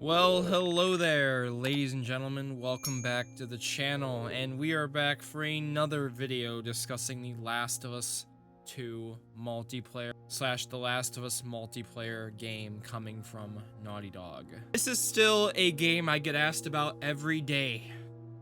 Well, hello there, ladies and gentlemen. Welcome back to the channel, and we are back for another video discussing the Last of Us 2 multiplayer / The Last of Us multiplayer game coming from Naughty Dog. This is still a game I get asked about every day.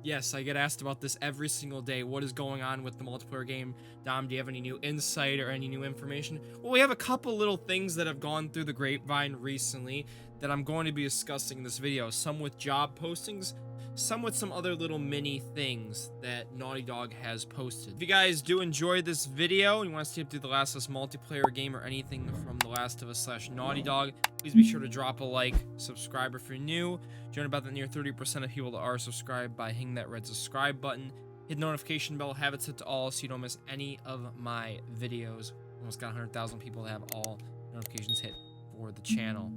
Yes, I get asked about this every single day. What is going on with the multiplayer game? Dom, do you have any new insight or any new information? Well, we have a couple little things that have gone through the grapevine recently that I'm going to be discussing in this video. Some with job postings, some with some other little mini things that Naughty Dog has posted. If you guys do enjoy this video and you want to see up through the Last of Us multiplayer game or anything from The Last of Us / Naughty Dog, please be sure to drop a like, subscribe if you're new, join about the near 30% of people that are subscribed by hitting that red subscribe button, hit the notification bell, have it set to all so you don't miss any of my videos. Almost got 100,000 people that have all notifications hit for the channel.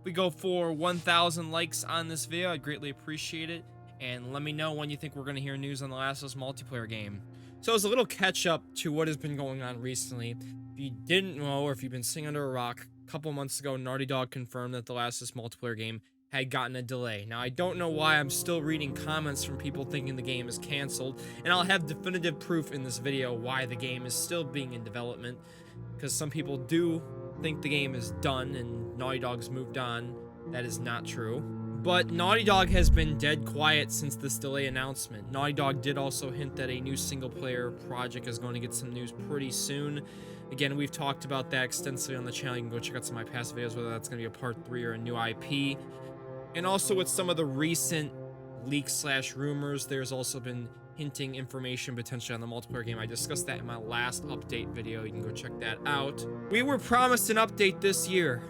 We go for 1,000 likes on this video. I'd greatly appreciate it. And let me know when you think we're going to hear news on the Last of Us multiplayer game. So as a little catch up to what has been going on recently, if you didn't know or if you've been sitting under a rock, a couple months ago, Naughty Dog confirmed that the Last of Us multiplayer game had gotten a delay. Now, I don't know why I'm still reading comments from people thinking the game is canceled, and I'll have definitive proof in this video why the game is still being in development, because some people do think the game is done and Naughty Dog's moved on. That is not true. But Naughty Dog has been dead quiet since this delay announcement. Naughty Dog did also hint that a new single-player project is going to get some news pretty soon. Again, we've talked about that extensively on the channel. You can go check out some of my past videos, whether that's going to be a part 3 or a new IP. And also with some of the recent leaks / rumors, there's also been hinting information potentially on the multiplayer game. I discussed that in my last update video. You can go check that out. We were promised an update this year,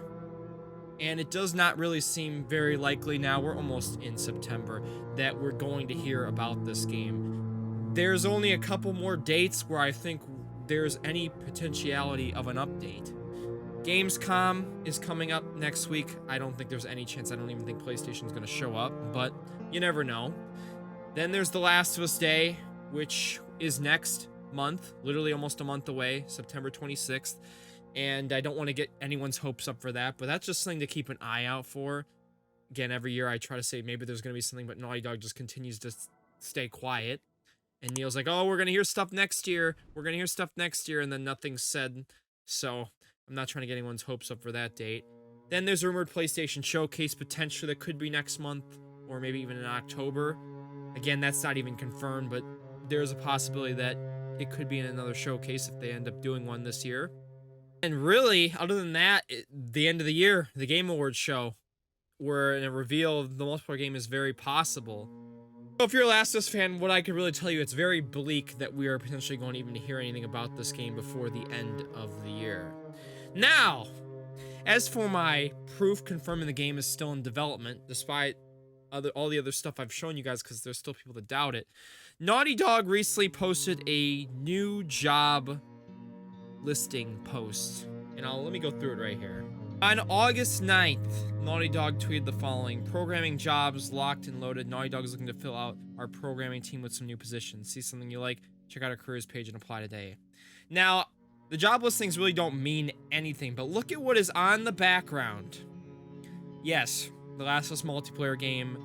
and it does not really seem very likely now. We're almost in September that we're going to hear about this game. There's only a couple more dates where I think there's any potentiality of an update. Gamescom is coming up next week. I don't think there's any chance. I don't even think PlayStation's going to show up, but you never know. Then there's The Last of Us Day, which is next month, literally almost a month away, September 26th. And I don't want to get anyone's hopes up for that, but that's just something to keep an eye out for. Again, every year I try to say maybe there's going to be something, but Naughty Dog just continues to stay quiet. And Neil's like, oh, we're going to hear stuff next year. We're going to hear stuff next year, and then nothing's said. So I'm not trying to get anyone's hopes up for that date. Then there's a rumored PlayStation Showcase potentially that could be next month, or maybe even in October. Again, that's not even confirmed, but there's a possibility that it could be in another showcase if they end up doing one this year. And really, other than that, the end of the year, the Game Awards show, where a reveal of the multiplayer game is very possible. So if you're a Last of Us fan, what I could really tell you, it's very bleak that we are potentially going to even hear anything about this game before the end of the year. Now, as for my proof confirming the game is still in development, despite all the other stuff I've shown you guys, because there's still people that doubt it. Naughty Dog recently posted a new job listing post, and let me go through it right here. On August 9th, Naughty Dog tweeted the following: programming jobs locked and loaded. Naughty Dog is looking to fill out our programming team with some new positions. See something you like? Check out our careers page and apply today. Now, the job listings really don't mean anything, but look at what is on the background. Yes, the Last of Us multiplayer game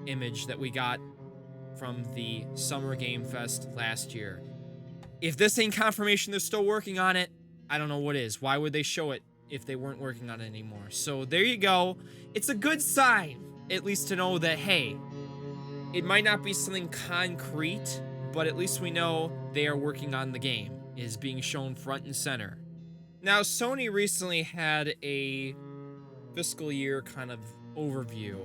image that we got from the Summer Game Fest last year. If this ain't confirmation they're still working on it, I don't know what is. Why would they show it if they weren't working on it anymore? So there you go. It's a good sign, at least to know that, hey, it might not be something concrete, but at least we know they are working on the game. It is being shown front and center. Now, Sony recently had a fiscal year kind of overview,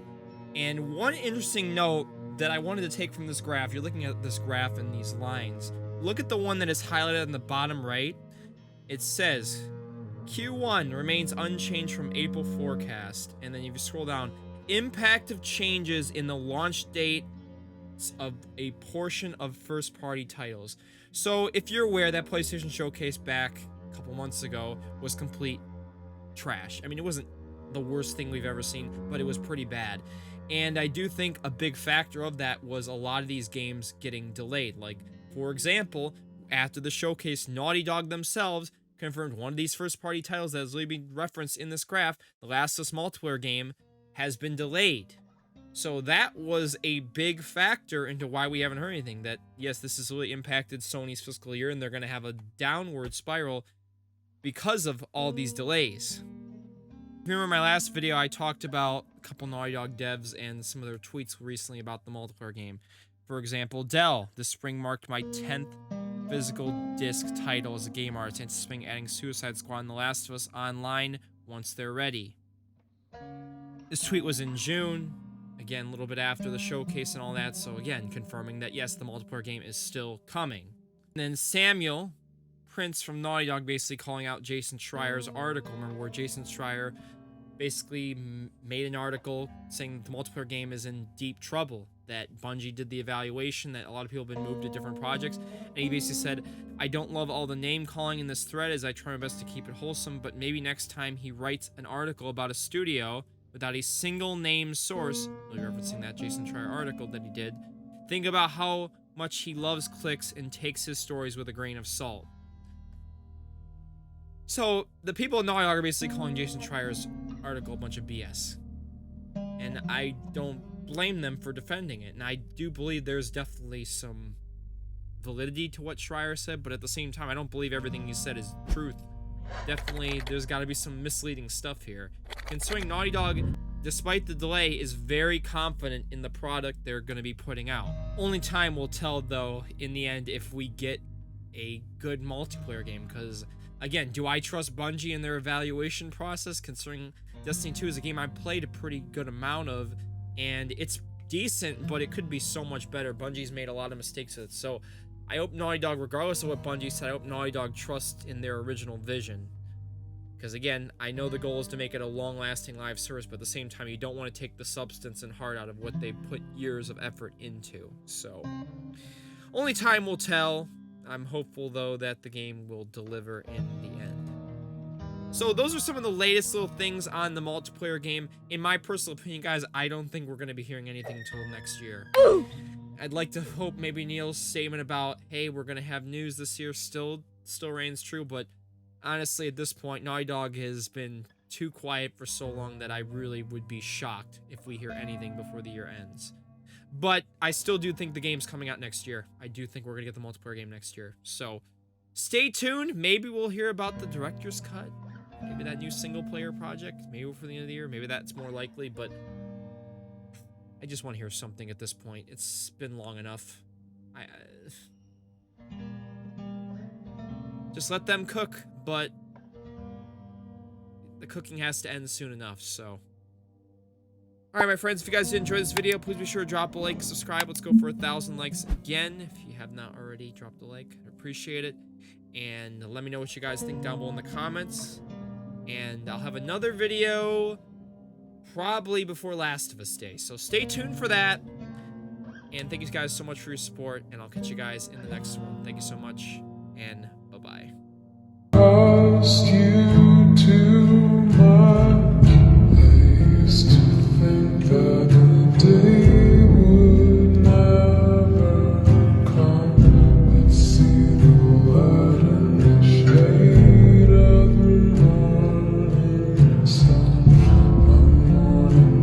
and one interesting note that I wanted to take from this graph, you're looking at this graph and these lines, look at the one that is highlighted on the bottom right. It says Q1 remains unchanged from April forecast, and then if you scroll down, impact of changes in the launch date of a portion of first-party titles. So if you're aware, that PlayStation Showcase back a couple months ago was complete trash. I mean, it wasn't the worst thing we've ever seen, but it was pretty bad. And I do think a big factor of that was a lot of these games getting delayed. Like, for example, after the showcase, Naughty Dog themselves confirmed one of these first-party titles that is really being referenced in this graph, the Last of Us multiplayer game, has been delayed. So that was a big factor into why we haven't heard anything. That, yes, this has really impacted Sony's fiscal year, and they're going to have a downward spiral because of all these delays. If you remember my last video, I talked about a couple Naughty Dog devs and some of their tweets recently about the multiplayer game. For example, Dell. This spring marked my 10th physical disc title as a game artist, anticipating adding Suicide Squad and The Last of Us online once they're ready. This tweet was in June, again, a little bit after the showcase and all that, so again, confirming that yes, the multiplayer game is still coming. And then Samuel Prince from Naughty Dog basically calling out Jason Schreier's article. Remember where Jason Schreier basically made an article saying that the multiplayer game is in deep trouble, that Bungie did the evaluation, that a lot of people have been moved to different projects, and he basically said, I don't love all the name calling in this thread as I try my best to keep it wholesome, but maybe next time he writes an article about a studio without a single name source, really referencing that Jason Schreier article that he did, think about how much he loves clicks and takes his stories with a grain of salt. So, the people at Naughty Dog are basically calling Jason Schreier's article a bunch of BS. And I don't blame them for defending it. And I do believe there's definitely some validity to what Schreier said, but at the same time, I don't believe everything he said is truth. Definitely, there's got to be some misleading stuff here. Considering Naughty Dog, despite the delay, is very confident in the product they're going to be putting out. Only time will tell, though, in the end, if we get a good multiplayer game, because again, do I trust Bungie in their evaluation process, considering Destiny 2 is a game I've played a pretty good amount of, and it's decent, but it could be so much better. Bungie's made a lot of mistakes with it, so I hope Naughty Dog, regardless of what Bungie said, I hope Naughty Dog trusts in their original vision. Because again, I know the goal is to make it a long-lasting live service, but at the same time, you don't want to take the substance and heart out of what they put years of effort into. So, only time will tell. I'm hopeful, though, that the game will deliver in the end. So those are some of the latest little things on the multiplayer game. In my personal opinion, guys, I don't think we're going to be hearing anything until next year. I'd like to hope maybe Neil's statement about, hey, we're going to have news this year still reigns true, but honestly, at this point, Naughty Dog has been too quiet for so long that I really would be shocked if we hear anything before the year ends. But I still do think the game's coming out next year. I do think we're going to get the multiplayer game next year. So, stay tuned. Maybe we'll hear about the director's cut. Maybe that new single-player project. Maybe before the end of the year. Maybe that's more likely, but I just want to hear something at this point. It's been long enough. Just let them cook, but the cooking has to end soon enough, so. Alright, my friends, if you guys did enjoy this video, please be sure to drop a like, subscribe. Let's go for 1,000 likes again. If you have not already, dropped a like. I appreciate it. And let me know what you guys think down below in the comments. And I'll have another video probably before Last of Us Day. So stay tuned for that. And thank you guys so much for your support. And I'll catch you guys in the next one. Thank you so much. And bye-bye.